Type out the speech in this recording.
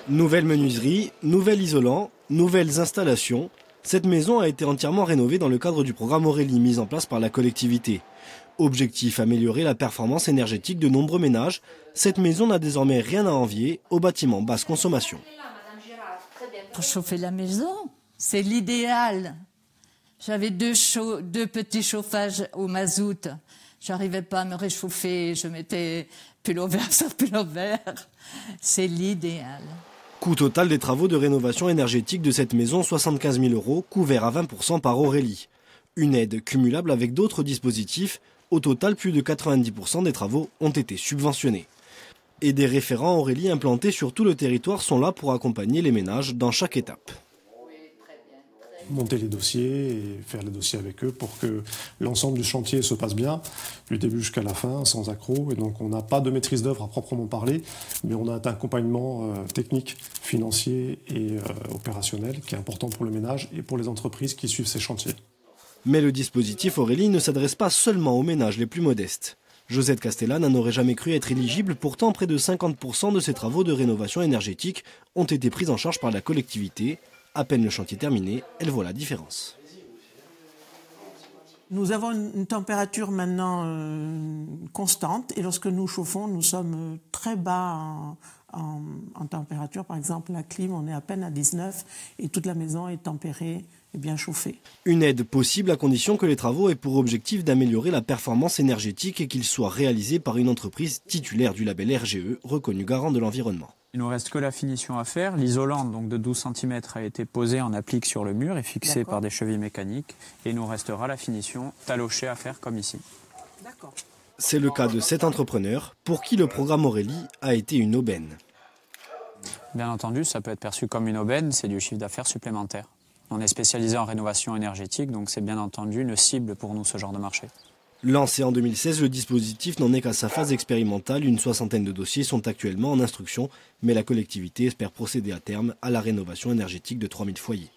Nouvelle menuiserie, nouvel isolant, nouvelles installations. Cette maison a été entièrement rénovée dans le cadre du programme Aurélie mis en place par la collectivité. Objectif, améliorer la performance énergétique de nombreux ménages. Cette maison n'a désormais rien à envier aux bâtiments basse consommation. Pour chauffer la maison, c'est l'idéal. J'avais deux petits chauffages au mazout. J'arrivais pas à me réchauffer, je mettais pull-over sur pull-over. C'est l'idéal. Coût total des travaux de rénovation énergétique de cette maison, 75 000 €, couvert à 20% par Aurélie. Une aide cumulable avec d'autres dispositifs. Au total, plus de 90% des travaux ont été subventionnés. Et des référents Aurélie implantés sur tout le territoire sont là pour accompagner les ménages dans chaque étape. Monter les dossiers et faire les dossiers avec eux pour que l'ensemble du chantier se passe bien, du début jusqu'à la fin, sans accroc. Et donc on n'a pas de maîtrise d'œuvre à proprement parler, mais on a un accompagnement technique, financier et opérationnel qui est important pour le ménage et pour les entreprises qui suivent ces chantiers. Mais le dispositif Aurélie ne s'adresse pas seulement aux ménages les plus modestes. Josette Castellane n'aurait jamais cru être éligible, pourtant près de 50% de ses travaux de rénovation énergétique ont été pris en charge par la collectivité. À peine le chantier terminé, elle voit la différence. Nous avons une température maintenant constante et lorsque nous chauffons, nous sommes très bas en température. Par exemple, la clim, on est à peine à 19 et toute la maison est tempérée et bien chauffée. Une aide possible à condition que les travaux aient pour objectif d'améliorer la performance énergétique et qu'ils soient réalisés par une entreprise titulaire du label RGE, reconnu garant de l'environnement. Il ne nous reste que la finition à faire. L'isolant donc de 12 cm a été posé en applique sur le mur et fixé par des chevilles mécaniques. Et il nous restera la finition talochée à faire comme ici. C'est le cas de cet entrepreneur pour qui le programme Aurélie a été une aubaine. Bien entendu, ça peut être perçu comme une aubaine, c'est du chiffre d'affaires supplémentaire. On est spécialisé en rénovation énergétique, donc c'est bien entendu une cible pour nous ce genre de marché. Lancé en 2016, le dispositif n'en est qu'à sa phase expérimentale. Une soixantaine de dossiers sont actuellement en instruction, mais la collectivité espère procéder à terme à la rénovation énergétique de 3000 foyers.